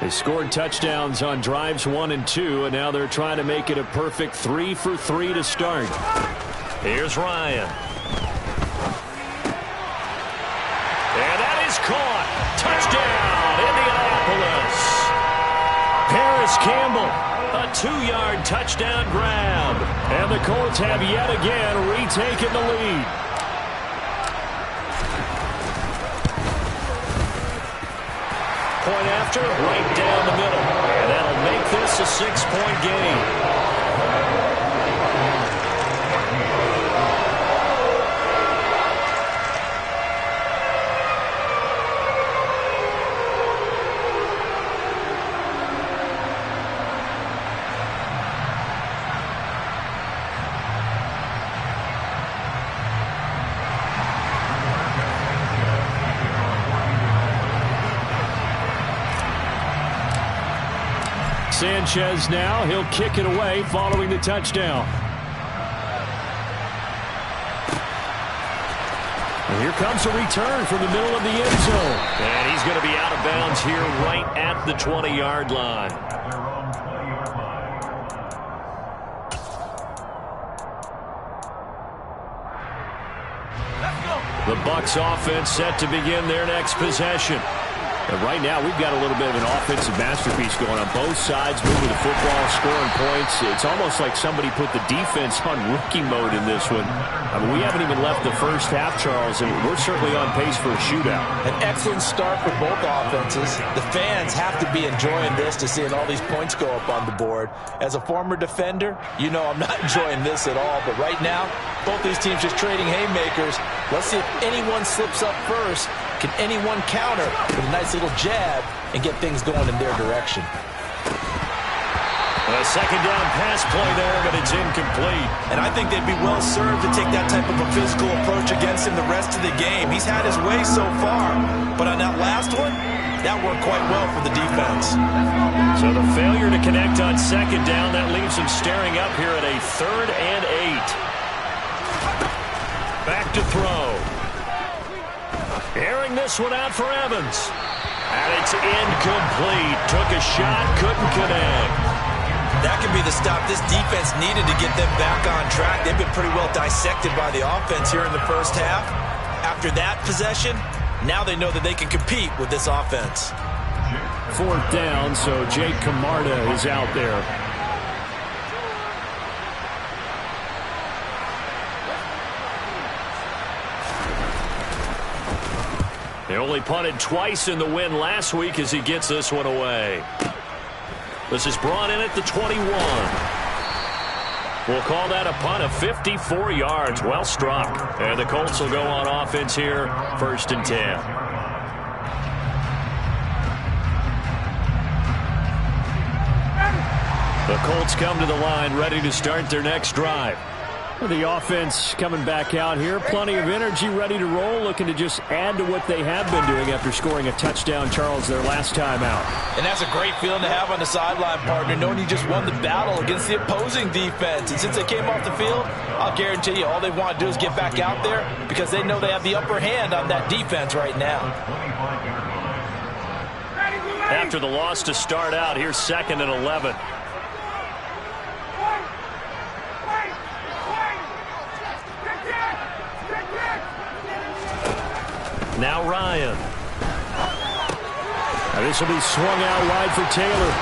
They scored touchdowns on drives 1 and 2, and now they're trying to make it a perfect 3 for 3 to start. Here's Ryan. And that is caught. Touchdown, Indianapolis. Paris Campbell, a 2-yard touchdown grab. And the Colts have yet again retaken the lead. Point after, right down the middle. And that'll make this a 6-point game. Sanchez now, he'll kick it away following the touchdown. And here comes a return from the middle of the end zone. And he's going to be out of bounds here right at the 20-yard line. The Bucs offense set to begin their next possession. And right now, we've got a little bit of an offensive masterpiece going on both sides, moving the football, scoring points. It's almost like somebody put the defense on rookie mode in this one. I mean, we haven't even left the first half, Charles, and we're certainly on pace for a shootout. An excellent start for both offenses. The fans have to be enjoying this to seeing all these points go up on the board. As a former defender, you know I'm not enjoying this at all. But right now, both these teams just trading haymakers. Let's see if anyone slips up first. Can anyone counter with a nice little jab and get things going in their direction? A second down pass play there, but it's incomplete. And I think they'd be well served to take that type of a physical approach against him the rest of the game. He's had his way so far, but on that last one, that worked quite well for the defense. So the failure to connect on second down, that leaves him staring up here at a 3rd and 8. Back to throw. Airing this one out for Evans. And it's incomplete. Took a shot, couldn't connect. That could be the stop this defense needed to get them back on track. They've been pretty well dissected by the offense here in the first half. After that possession, now they know that they can compete with this offense. 4th down, so Jake Camarda is out there. They only punted twice in the win last week as he gets this one away. This is brought in at the 21. We'll call that a punt of 54 yards. Well struck. And the Colts will go on offense here, 1st and 10. The Colts come to the line ready to start their next drive. The offense coming back out here. Plenty of energy, ready to roll, looking to just add to what they have been doing after scoring a touchdown, Charles, their last time out. And that's a great feeling to have on the sideline, partner, knowing you just won the battle against the opposing defense. And since they came off the field, I'll guarantee you all they want to do is get back out there because they know they have the upper hand on that defense right now. After the loss to start out, here's 2nd and 11. Now Ryan. Now this will be swung out wide for Taylor.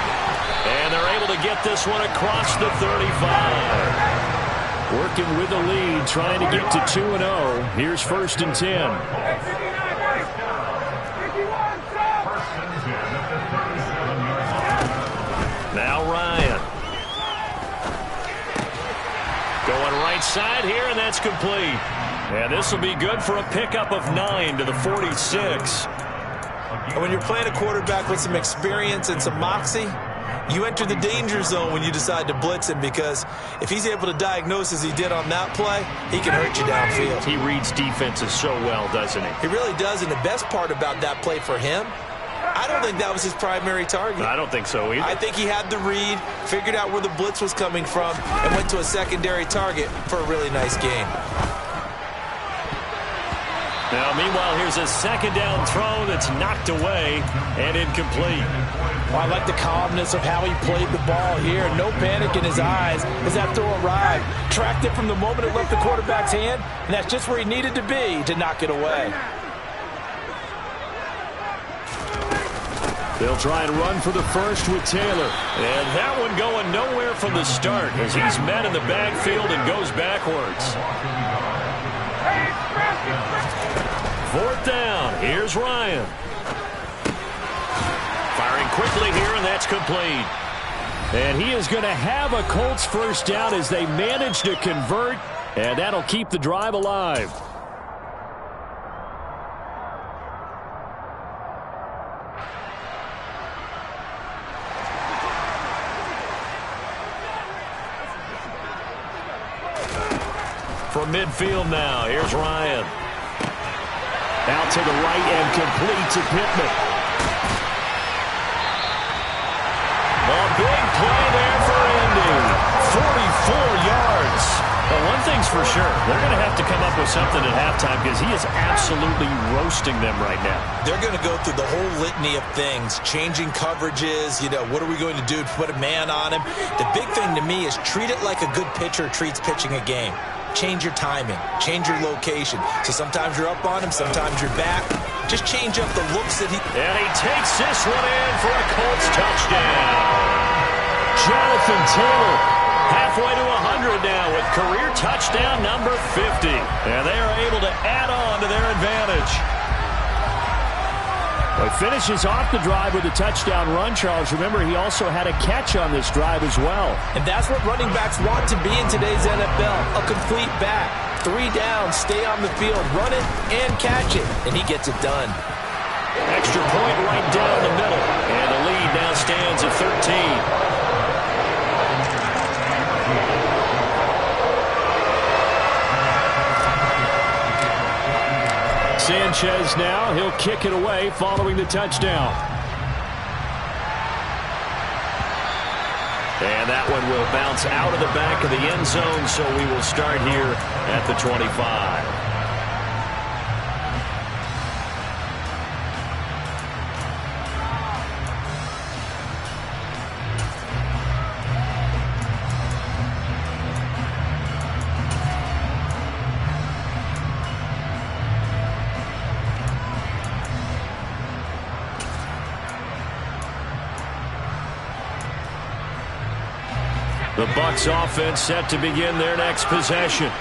And they're able to get this one across the 35. Working with the lead, trying to get to 2-0. Here's 1st and 10. Now Ryan. Going right side here, and that's complete. And this will be good for a pickup of 9 to the 46. And when you're playing a quarterback with some experience and some moxie, you enter the danger zone when you decide to blitz him because if he's able to diagnose as he did on that play, he can hurt you downfield. He reads defenses so well, doesn't he? He really does, and the best part about that play for him, I don't think that was his primary target. I don't think so either. I think he had the read, figured out where the blitz was coming from, and went to a secondary target for a really nice game. Now, meanwhile, here's a second down throw that's knocked away and incomplete. Well, I like the calmness of how he played the ball here. No panic in his eyes as that throw arrived. Tracked it from the moment it left the quarterback's hand, and that's just where he needed to be to knock it away. They'll try and run for the first with Taylor. And that one going nowhere from the start as he's met in the backfield and goes backwards. Fourth down. Here's Ryan. Firing quickly here, and that's complete. And he is going to have a Colts first down as they manage to convert, and that'll keep the drive alive. From midfield now, here's Ryan. Out to the right and complete to Pittman. A big play there for Indy. 44 yards. Well, one thing's for sure. They're going to have to come up with something at halftime because he is absolutely roasting them right now. They're going to go through the whole litany of things, changing coverages, what are we going to do to put a man on him? The big thing to me is treat it like a good pitcher treats pitching a game. Change your timing, change your location. So sometimes you're up on him, sometimes you're back. Just change up the looks that he... And he takes this one in for a Colts touchdown. Jonathan Taylor halfway to 100 now with career touchdown number 50. And they are able to add on to their advantage. Well, he finishes off the drive with a touchdown run, Charles. Remember, he also had a catch on this drive as well. And that's what running backs want to be in today's NFL, a complete back. 3 down, stay on the field, run it, and catch it. And he gets it done. Extra point right down the middle. And the lead now stands at 13. Sanchez now, he'll kick it away following the touchdown. And that one will bounce out of the back of the end zone, so we will start here at the 25. The Bucs offense set to begin their next possession.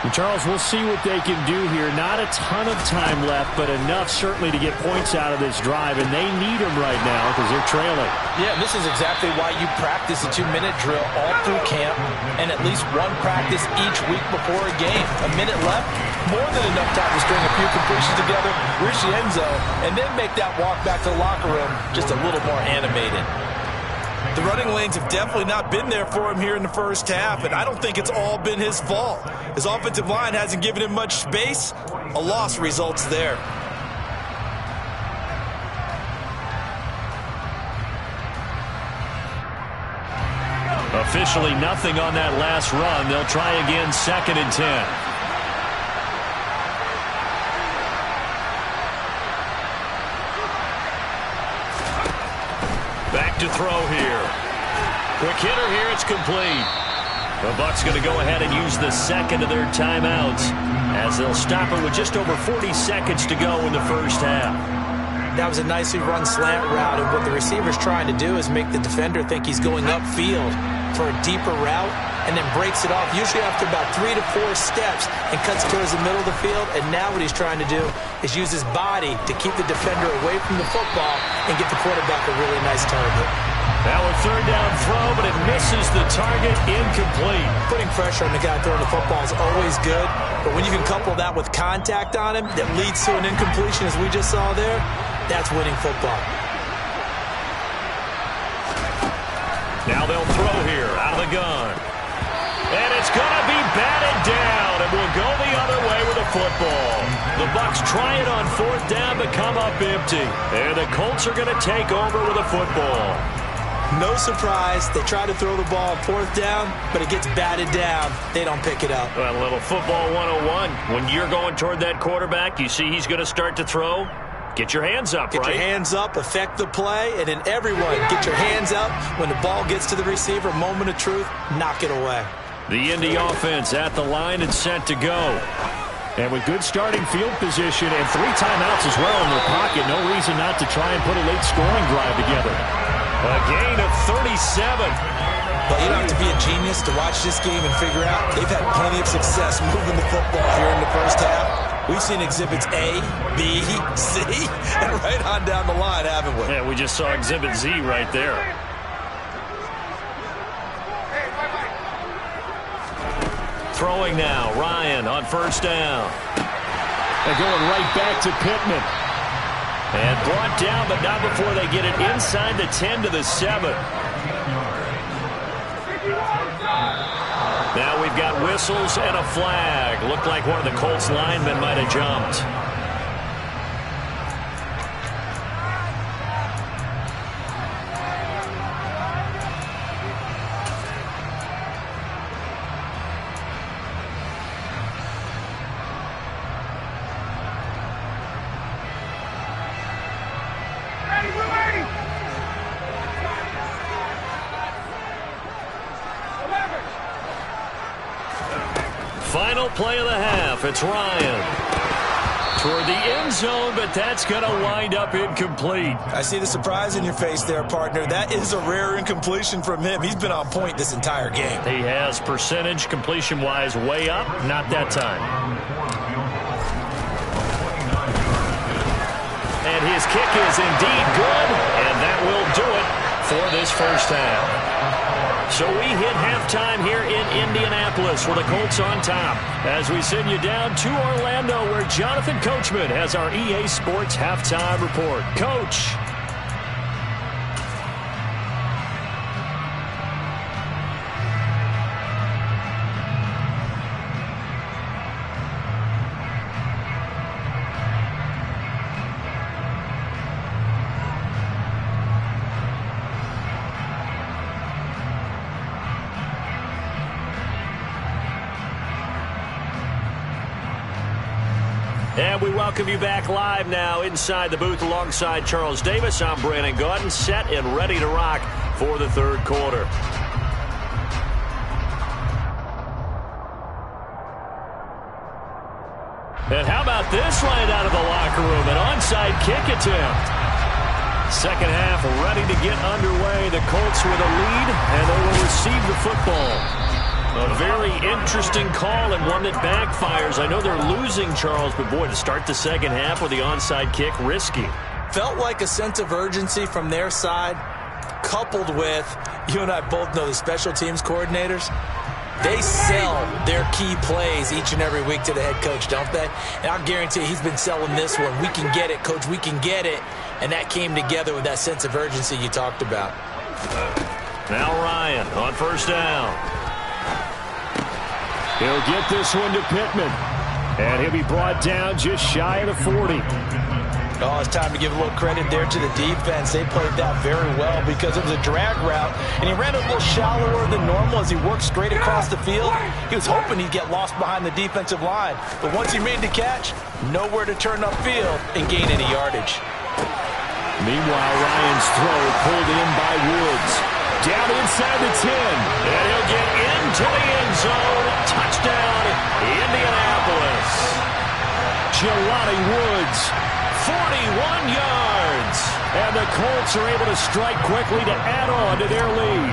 And Charles, we'll see what they can do here. Not a ton of time left, but enough certainly to get points out of this drive, and they need them right now because they're trailing. Yeah, and this is exactly why you practice a 2-minute drill all through camp and at least one practice each week before a game. A minute left, more than enough time to string a few completions together, reach the end zone, and then make that walk back to the locker room just a little more animated. The running lanes have definitely not been there for him here in the first half, and I don't think it's all been his fault. His offensive line hasn't given him much space. A loss results there. Officially nothing on that last run. They'll try again, 2nd and 10. Back to throw here. Quick hitter here, it's complete. The Bucs going to go ahead and use the second of their timeouts as they'll stop it with just over 40 seconds to go in the first half. That was a nicely run slant route, and what the receiver's trying to do is make the defender think he's going upfield for a deeper route and then breaks it off, usually after about 3 to 4 steps, and cuts towards the middle of the field. And now what he's trying to do is use his body to keep the defender away from the football and get the quarterback a really nice target. Now a 3rd down throw, but it misses the target, incomplete. Putting pressure on the guy throwing the football is always good, but when you can couple that with contact on him that leads to an incompletion, as we just saw there, that's winning football. Now they'll throw here out of the gun. And it's going to be batted down, and we'll go the other way with the football. The Bucs try it on 4th down, but come up empty. And the Colts are going to take over with the football. No surprise. They try to throw the ball on 4th down, but it gets batted down. They don't pick it up. Well, a little football 101. When you're going toward that quarterback, you see he's going to start to throw. Get your hands up, Get right? your hands up, affect the play, and then everyone get your hands up. When the ball gets to the receiver, moment of truth, knock it away. The Indy offense at the line and set to go. And with good starting field position and 3 timeouts as well in their pocket, no reason not to try and put a late scoring drive together. A gain of 37. But you don't have to be a genius to watch this game and figure out they've had plenty of success moving the football here in the first half. We've seen exhibits A, B, C, and right on down the line, haven't we? Yeah, we just saw exhibit Z right there. Throwing now, Ryan on 1st down. They're going right back to Pittman. And brought down, but not before they get it inside the 10 to the 7. Now we've got whistles and a flag. Looked like one of the Colts linemen might have jumped. Final play of the half. It's Ryan toward the end zone, but that's going to wind up incomplete. I see the surprise in your face there, partner. That is a rare incompletion from him. He's been on point this entire game. He has percentage completion-wise way up. Not that time. And his kick is indeed good, and that will do it for this first half. So we hit halftime here in Indianapolis with the Colts on top as we send you down to Orlando where Jonathan Coachman has our EA Sports halftime report. Coach. And we welcome you back live now inside the booth alongside Charles Davis. I'm Brandon Gotw, set and ready to rock for the 3rd quarter. And how about this right out of the locker room? An onside kick attempt. Second half ready to get underway. The Colts with a lead, and they will receive the football. A very interesting call and one that backfires. I know they're losing, Charles, but boy, to start the second half with the onside kick, risky. Felt like a sense of urgency from their side, coupled with, you and I both know the special teams coordinators. They sell their key plays each and every week to the head coach, don't they? And I guarantee he's been selling this one. We can get it, coach, we can get it. And that came together with that sense of urgency you talked about. Now Ryan on 1st down. He'll get this one to Pittman. And he'll be brought down just shy of the 40. Oh, it's time to give a little credit there to the defense. They played that very well because it was a drag route, and he ran a little shallower than normal as he worked straight across the field. He was hoping he'd get lost behind the defensive line, but once he made the catch, nowhere to turn upfield and gain any yardage. Meanwhile, Ryan's throw pulled in by Woods. Down inside the 10, and he'll get into the end zone. Touchdown, Indianapolis. Jelani Woods, 41 yards. And the Colts are able to strike quickly to add on to their lead.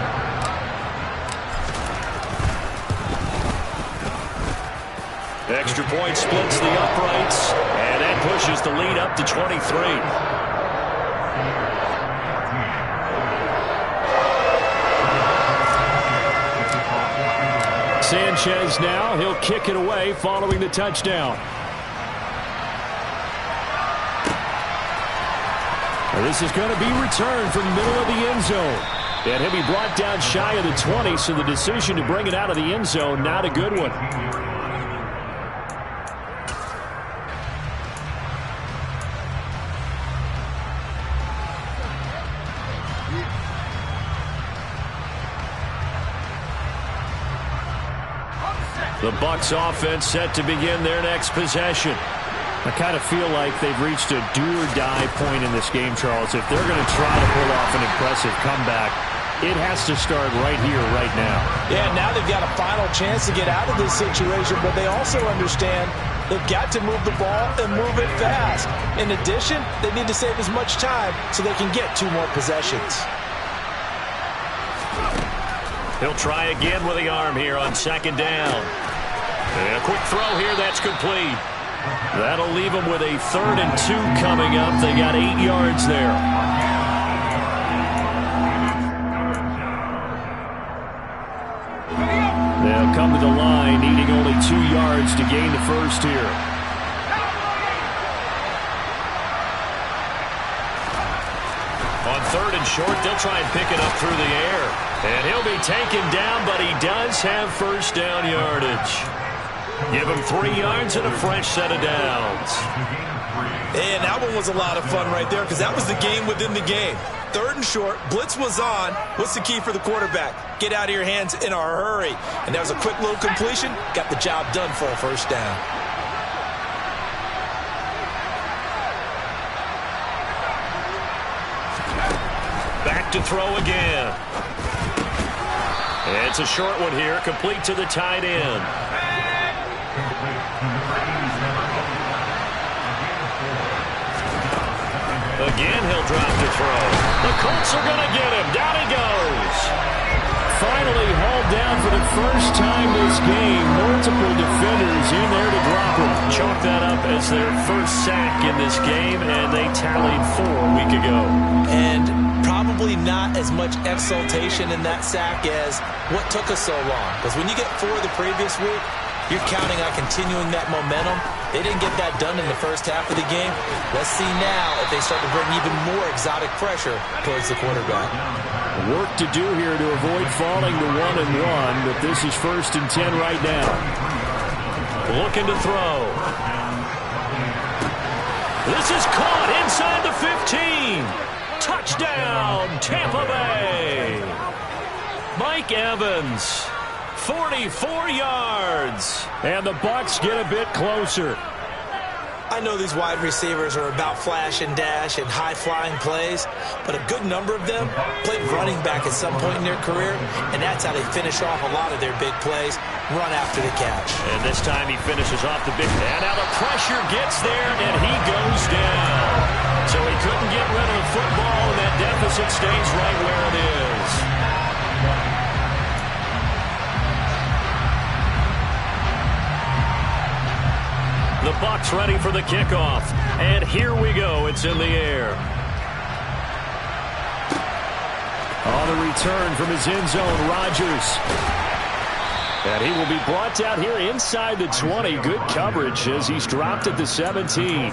Extra point splits the uprights, and that pushes the lead up to 23. Sanchez now, he'll kick it away following the touchdown. And this is going to be returned from the middle of the end zone. And he'll be brought down shy of the 20, so the decision to bring it out of the end zone, not a good one. The Bucs offense set to begin their next possession. I kind of feel like they've reached a do-or-die point in this game, Charles. If they're going to try to pull off an impressive comeback, it has to start right here, right now. Yeah, now they've got a final chance to get out of this situation, but they also understand they've got to move the ball and move it fast. In addition, they need to save as much time so they can get 2 more possessions. He'll try again with the arm here on 2nd down. And a quick throw here, that's complete. That'll leave them with a 3rd and 2 coming up. They got 8 yards there. They'll come to the line, needing only 2 yards to gain the first here. On 3rd and short, they'll try and pick it up through the air. And he'll be taken down, but he does have first down yardage. Give him 3 yards and a fresh set of downs. And that one was a lot of fun right there because that was the game within the game. 3rd and short, blitz was on. What's the key for the quarterback? Get out of your hands in a hurry. And that was a quick little completion. Got the job done for a first down. Back to throw again. It's a short one here, complete to the tight end. Again, he'll drop to throw. The Colts are going to get him. Down he goes. Finally hauled down for the first time this game. Multiple defenders in there to drop him. Chalk that up as their first sack in this game, and they tallied 4 a week ago. And probably not as much exultation in that sack as what took us so long. Because when you get 4 the previous week, you're counting on continuing that momentum. They didn't get that done in the first half of the game. Let's see now if they start to bring even more exotic pressure towards the quarterback. Work to do here to avoid falling to 1-1, but this is 1st and 10 right now. Looking to throw. This is caught inside the 15. Touchdown, Tampa Bay. Mike Evans. 44 yards. And the Bucs get a bit closer. I know these wide receivers are about flash and dash and high-flying plays, but a good number of them played running back at some point in their career, and that's how they finish off a lot of their big plays, run after the catch. And this time he finishes off the big. And now the pressure gets there, and he goes down. So he couldn't get rid of the football, and that deficit stays right where it is. The Bucs ready for the kickoff. And here we go. It's in the air. On the return from his end zone, Rodgers. And he will be brought down here inside the 20. Good coverage as he's dropped at the 17.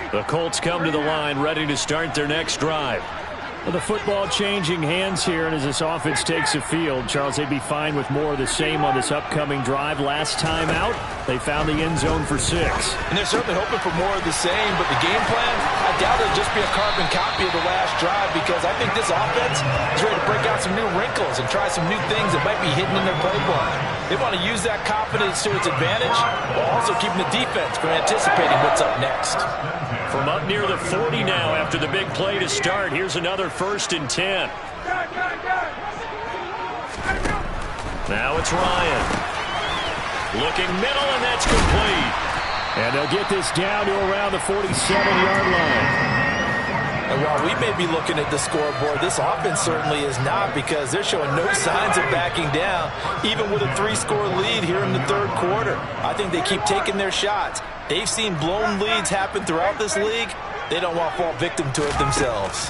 The Colts come to the line, ready to start their next drive. Well, the football changing hands here, and as this offense takes the field, Charles, they'd be fine with more of the same on this upcoming drive. Last time out, they found the end zone for 6. And they're certainly hoping for more of the same, but the game plan, I doubt it'll just be a carbon copy of the last drive, because I think this offense is ready to break out some new wrinkles and try some new things that might be hidden in their playbook. They want to use that confidence to its advantage, while also keeping the defense from anticipating what's up next. From up near the 40 now after the big play to start, here's another 1st and 10. Now it's Ryan. Looking middle, and that's complete. And they'll get this down to around the 47-yard line. And while we may be looking at the scoreboard, this offense certainly is not, because they're showing no signs of backing down, even with a 3-score lead here in the 3rd quarter. I think they keep taking their shots. They've seen blown leads happen throughout this league. They don't want to fall victim to it themselves.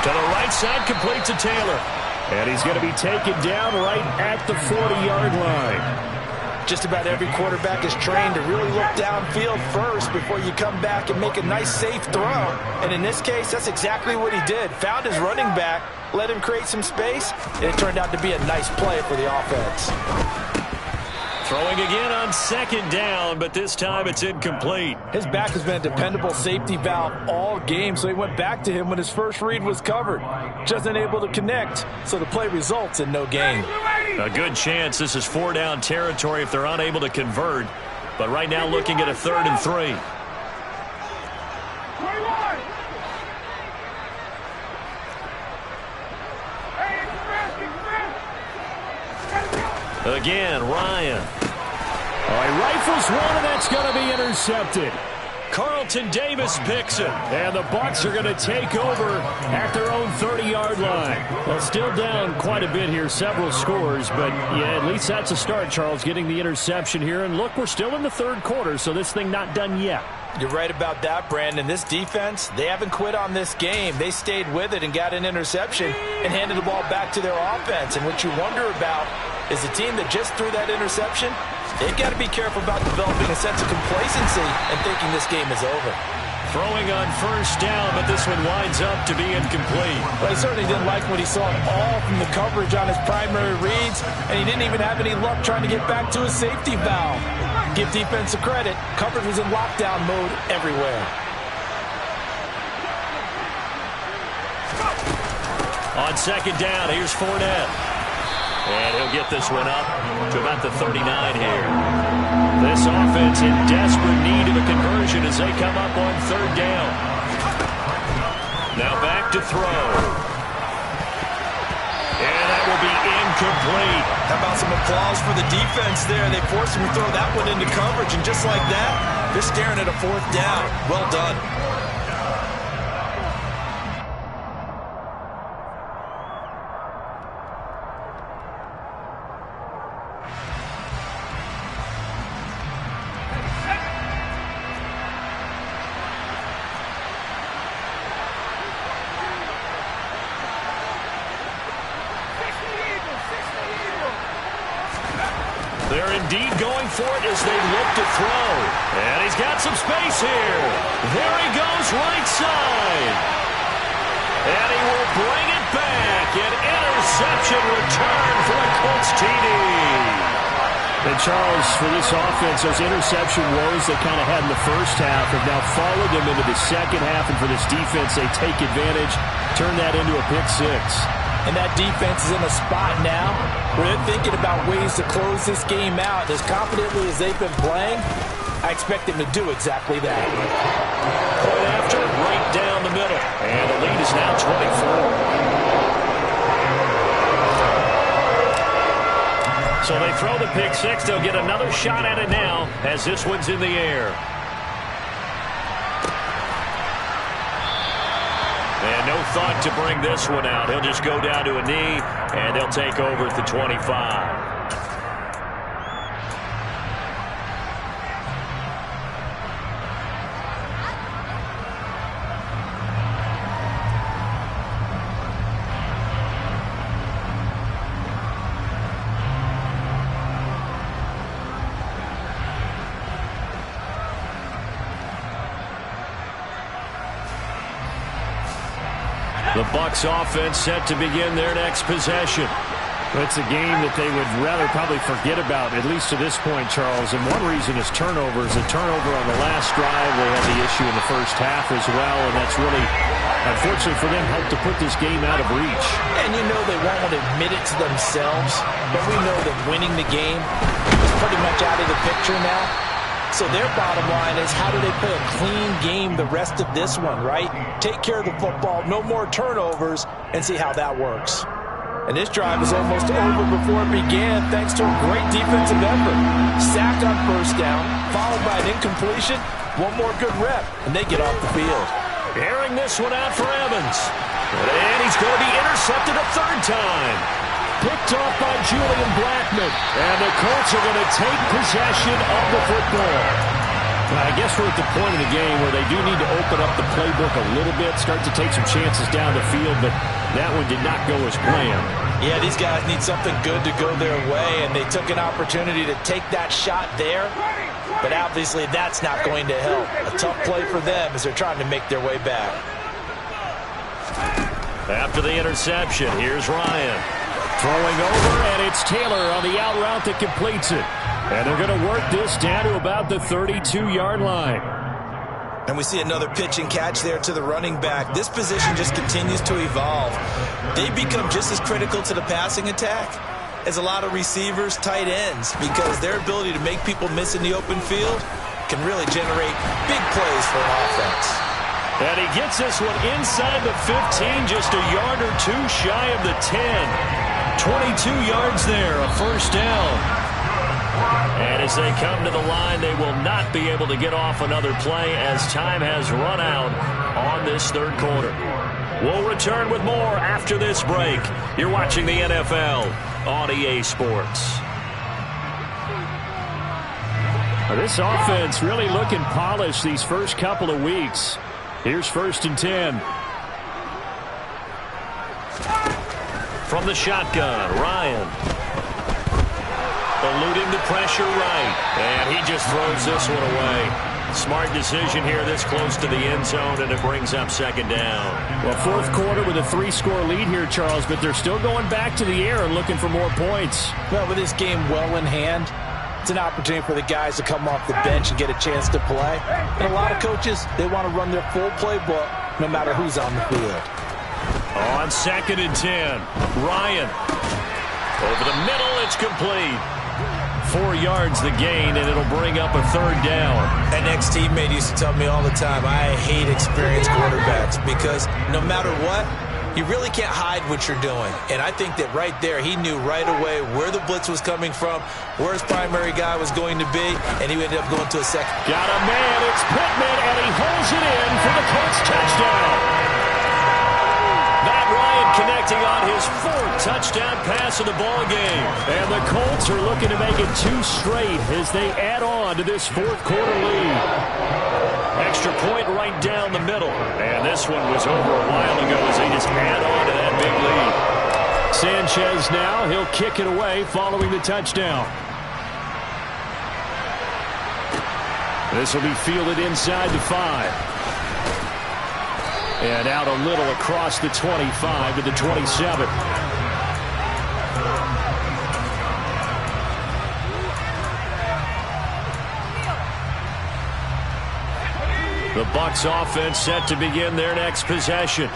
To the right side, complete to Taylor. And he's going to be taken down right at the 40-yard line. Just about every quarterback is trained to really look downfield first before you come back and make a nice, safe throw. And in this case, that's exactly what he did. Found his running back, let him create some space, and it turned out to be a nice play for the offense. Throwing again on second down, but this time it's incomplete. His back has been a dependable safety valve all game, so he went back to him when his first read was covered. Just unable to connect, so the play results in no gain. A good chance this is 4-down territory if they're unable to convert. But right now looking at a 3rd and 3. Again, Ryan. Oh, he rifles one, and that's going to be intercepted. Carlton Davis picks it, and the Bucs are going to take over at their own 30-yard line. Well, still down quite a bit here, several scores, but yeah, at least that's a start, Charles, getting the interception here. And look, we're still in the 3rd quarter, so this thing not done yet. You're right about that, Brandon. This defense, they haven't quit on this game. They stayed with it and got an interception and handed the ball back to their offense. And what you wonder about is the team that just threw that interception, they've got to be careful about developing a sense of complacency and thinking this game is over. Throwing on 1st down, but this one winds up to be incomplete. Well, he certainly didn't like what he saw at all from the coverage on his primary reads, and he didn't even have any luck trying to get back to his safety valve. Give defense a credit. Coverage was in lockdown mode everywhere. On 2nd down, here's Fournette. And he'll get this one up to about the 39 here. This offense in desperate need of a conversion as they come up on 3rd down. Now back to throw. And that will be incomplete. How about some applause for the defense there? They forced him to throw that one into coverage, and just like that, they're staring at a 4th down. Well done. They're indeed going for it as they look to throw. And he's got some space here. There he goes, right side. And he will bring it back. An interception return for the Colts TD. And Charles, for this offense, those interception woes they kind of had in the first half have now followed them into the second half. And for this defense, they take advantage, turn that into a pick 6. And that defense is in a spot now where they're thinking about ways to close this game out. As confidently as they've been playing, I expect them to do exactly that. Point after, right down the middle. And the lead is now 24. So they throw the pick 6. They'll get another shot at it now as this one's in the air. And no thought to bring this one out. He'll just go down to a knee, and they'll take over at the 25. The Bucs offense set to begin their next possession. It's a game that they would rather probably forget about, at least to this point, Charles. And one reason is turnovers. A turnover on the last drive. They had the issue in the first half as well, and that's really, unfortunately for them, helped to put this game out of reach. And you know they won't want to admit it to themselves, but we know that winning the game is pretty much out of the picture now. So their bottom line is, how do they play a clean game the rest of this one, right? Take care of the football, no more turnovers, and see how that works. And this drive is almost over before it began, thanks to a great defensive effort. Sack on 1st down, followed by an incompletion. One more good rep, and they get off the field. Airing this one out for Evans. And he's going to be intercepted a 3rd time. Picked off by Julian Blackmon. And the Colts are going to take possession of the football. Well, I guess we're at the point of the game where they do need to open up the playbook a little bit, start to take some chances down the field, but that one did not go as planned. Yeah, these guys need something good to go their way, and they took an opportunity to take that shot there. But obviously that's not going to help. A tough play for them as they're trying to make their way back. After the interception, here's Ryan. Throwing over, and it's Taylor on the out route that completes it. And they're going to work this down to about the 32-yard line. And we see another pitch and catch there to the running back. This position just continues to evolve. They become just as critical to the passing attack as a lot of receivers, tight ends, because their ability to make people miss in the open field can really generate big plays for an offense. And he gets this one inside the 15, just a yard or two shy of the 10. 22 yards there, a first down. And as they come to the line, they will not be able to get off another play as time has run out on this third quarter. We'll return with more after this break. You're watching the NFL on EA Sports. This offense really looking polished these first couple of weeks. Here's 1st and 10. From the shotgun, Ryan. Eluding the pressure right. And he just throws this one away. Smart decision here this close to the end zone, and it brings up 2nd down. Well, 4th quarter with a 3-score lead here, Charles, but they're still going back to the air and looking for more points. Well, with this game well in hand, it's an opportunity for the guys to come off the bench and get a chance to play. And a lot of coaches, they want to run their full playbook no matter who's on the field. On 2nd and 10, Ryan. Over the middle, it's complete. 4 yards the gain, and it'll bring up a 3rd down. An ex-teammate used to tell me all the time, I hate experienced quarterbacks because no matter what, you really can't hide what you're doing. And I think that right there, he knew right away where the blitz was coming from, where his primary guy was going to be, and he ended up going to a second. Got a man, it's Pittman, and he holds it in for the Colts touchdown. Matt Ryan connecting on his 4th touchdown pass of the ball game. And the Colts are looking to make it 2 straight as they add on to this 4th quarter lead. Extra point right down the middle. And this one was over a while ago as they just add on to that big lead. Sanchez now, he'll kick it away following the touchdown. This will be fielded inside the 5. And out a little across the 25 to the 27. The Bucs offense set to begin their next possession.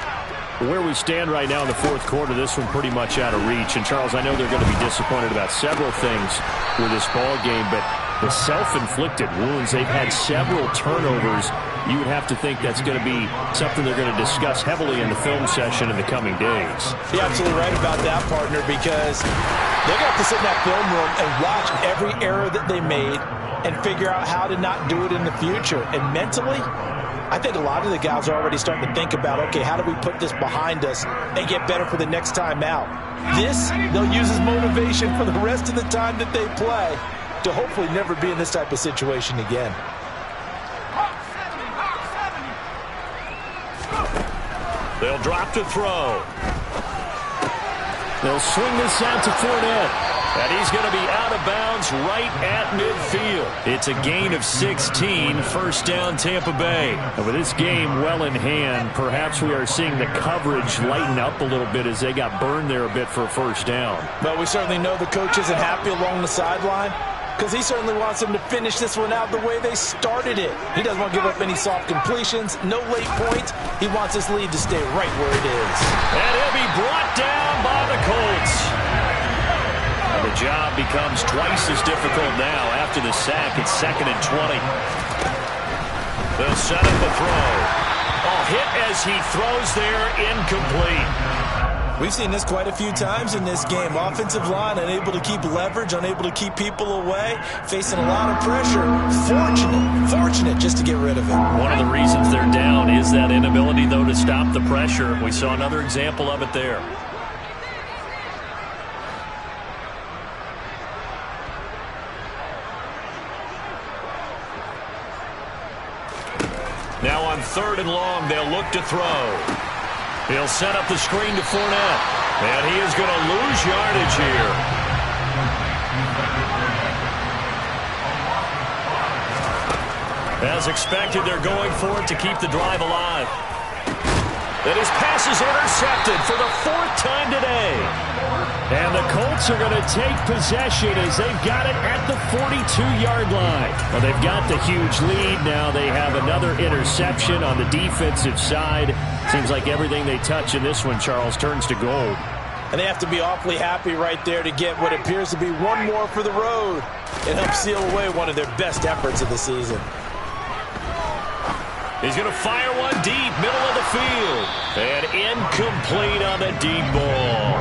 Where we stand right now in the 4th quarter, this one pretty much out of reach. And, Charles, I know they're going to be disappointed about several things with this ball game, but the self-inflicted wounds, they've had several turnovers. You would have to think that's going to be something they're going to discuss heavily in the film session in the coming days. You're absolutely right about that, partner, because they're going to have to sit in that film room and watch every error that they made and figure out how to not do it in the future. And mentally, I think a lot of the guys are already starting to think about, okay, how do we put this behind us and get better for the next time out? This, they'll use as motivation for the rest of the time that they play to hopefully never be in this type of situation again. They'll drop to throw. They'll swing this out to Fournette. And he's going to be out of bounds right at midfield. It's a gain of 16, 1st down Tampa Bay. And with this game well in hand, perhaps we are seeing the coverage lighten up a little bit as they got burned there a bit for a 1st down. But we certainly know the coach isn't happy along the sideline because he certainly wants them to finish this one out the way they started it. He doesn't want to give up any soft completions, no late points. He wants this lead to stay right where it is. And he'll be brought down by the Colts. The job becomes twice as difficult now after the sack. It's 2nd and 20. They'll set up a throw. A hit as he throws there, incomplete. We've seen this quite a few times in this game. Offensive line unable to keep leverage, unable to keep people away, facing a lot of pressure. Fortunate just to get rid of it. One of the reasons they're down is that inability, though, to stop the pressure. We saw another example of it there. Now on 3rd and long, they'll look to throw. He'll set up the screen to Fournette. And he is going to lose yardage here. As expected, they're going for it to keep the drive alive. And his pass is intercepted for the 4th time today. And the Colts are going to take possession as they've got it at the 42-yard line. Well, they've got the huge lead. Now they have another interception on the defensive side. Seems like everything they touch in this one, Charles, turns to gold. And they have to be awfully happy right there to get what appears to be one more for the road. It helps seal away one of their best efforts of the season. He's going to fire one deep, middle of the field. And incomplete on the deep ball.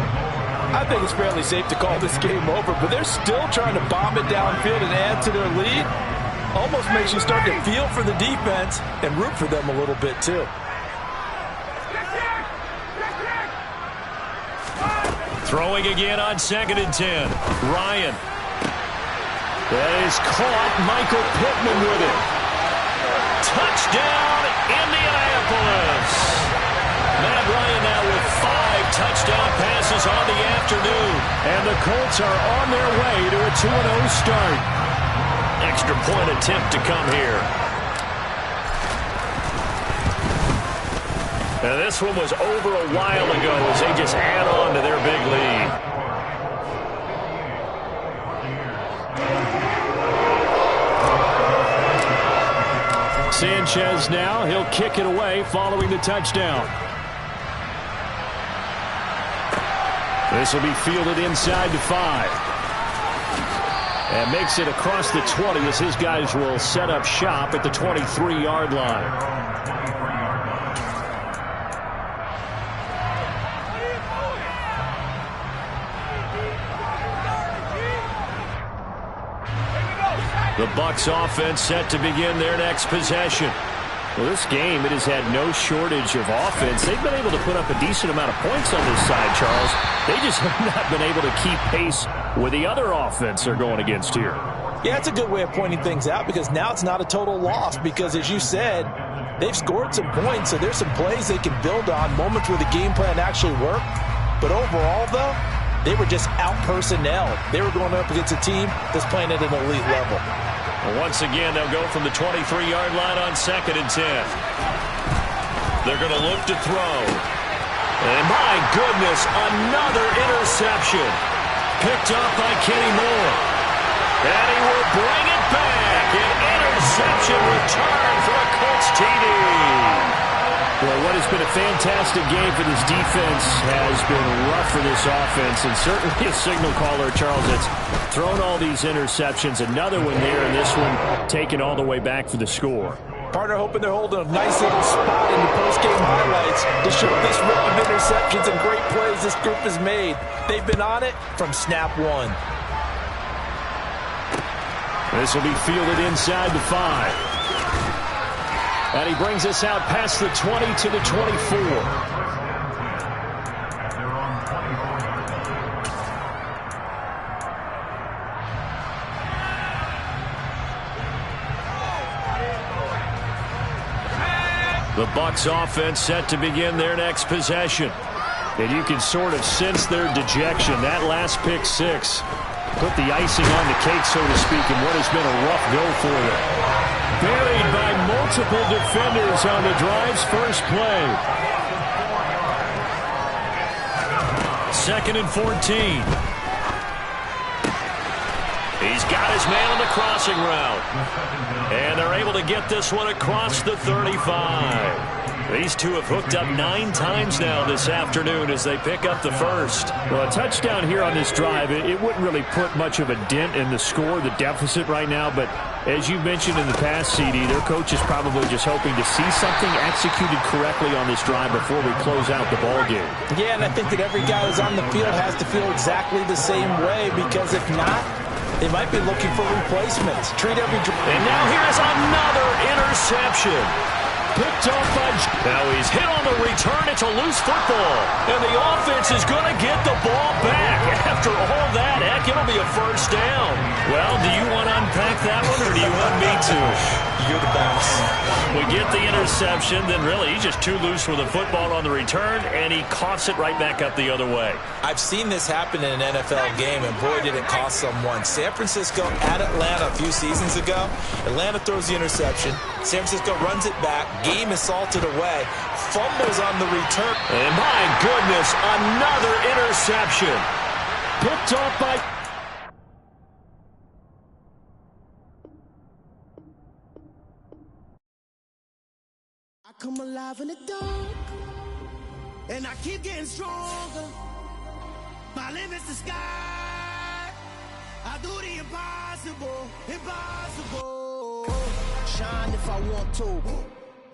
I think it's fairly safe to call this game over, but they're still trying to bomb it downfield and add to their lead. Almost makes you start to feel for the defense and root for them a little bit too. Throwing again on 2nd and 10. Ryan. That is caught. Michael Pittman with it. Touchdown, Indianapolis. Matt Ryan now with 5 touchdown passes on the afternoon. And the Colts are on their way to a 2-0 start. Extra point attempt to come here. Now this one was over a while ago as they just add on to their big lead. Sanchez now, he'll kick it away following the touchdown. This will be fielded inside the 5. And makes it across the 20 as his guys will set up shop at the 23-yard line. The Bucs offense set to begin their next possession. Well, this game, it has had no shortage of offense. They've been able to put up a decent amount of points on this side, Charles. They just have not been able to keep pace with the other offense they're going against here. Yeah, it's a good way of pointing things out because now it's not a total loss because, as you said, they've scored some points, so there's some plays they can build on, moments where the game plan actually worked. But overall, though, they were just out-personnel. They were going up against a team that's playing at an elite level. And once again, they'll go from the 23-yard line on 2nd and 10. They're going to look to throw. And my goodness, another interception. Picked up by Kenny Moore. And he will bring it back. An interception return for a Colts TD. Well, what has been a fantastic game for this defense has been rough for this offense, and certainly a signal caller, Charles, that's thrown all these interceptions. Another one there, and this one taken all the way back for the score. Partner hoping they're holding a nice little spot in the post-game highlights to show this rip of interceptions and great plays this group has made. They've been on it from snap one. This will be fielded inside the 5. And he brings us out past the 20 to the 24. The Bucs offense set to begin their next possession. And you can sort of sense their dejection. That last pick 6 put the icing on the cake, so to speak, in what has been a rough go for them. Buried by multiple defenders on the drive's first play. 2nd and 14. He's got his man on the crossing route. And they're able to get this one across the 35. These two have hooked up 9 times now this afternoon as they pick up the first. Well, a touchdown here on this drive, it wouldn't really put much of a dent in the score, the deficit right now. But as you mentioned in the past, CD, their coach is probably just hoping to see something executed correctly on this drive before we close out the ball game. Yeah, and I think that every guy who's on the field has to feel exactly the same way, because if not, they might be looking for replacements. Treat every drive. And now here's another interception. Picked off by... Now he's hit on the return. It's a loose football. And the offense is going to get the ball back. After all that, heck, it'll be a first down. Well, do you want to unpack that one, or do you want me to? you're the boss. We get the interception, then really he's just too loose with the football on the return, and he coughs it right back up the other way. I've seen this happen in an NFL game, and boy, did it cost someone. San Francisco at Atlanta a few seasons ago. Atlanta throws the interception. San Francisco runs it back. Game is salted away. Fumbles on the return. And my goodness, another interception. Picked off by... I come alive in the dark, and I keep getting stronger. My limit's the sky. I do the impossible, impossible. Shine if I want to.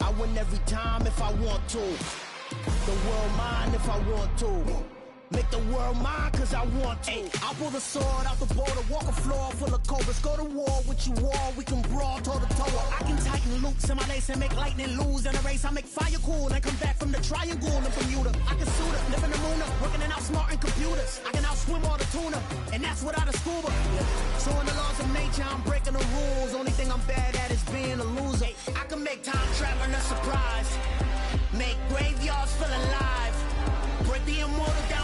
I win every time if I want to. The world mine if I want to. Make the world mine cause I want to. I pull the sword out the border, walk a floor full of cobras. Go to war with you all, we can brawl toe to toe. I can tighten loops in my lace and make lightning lose in a race. I make fire cool and come back from the triangle in Bermuda. I can suit up, live in the moon up, working and outsmarting computers. I can outswim all the tuna, and that's without a scuba. So in the laws of nature, I'm breaking the rules. Only thing I'm bad at is being a loser. I can make time traveling a surprise, make graveyards feel alive, break the immortal down.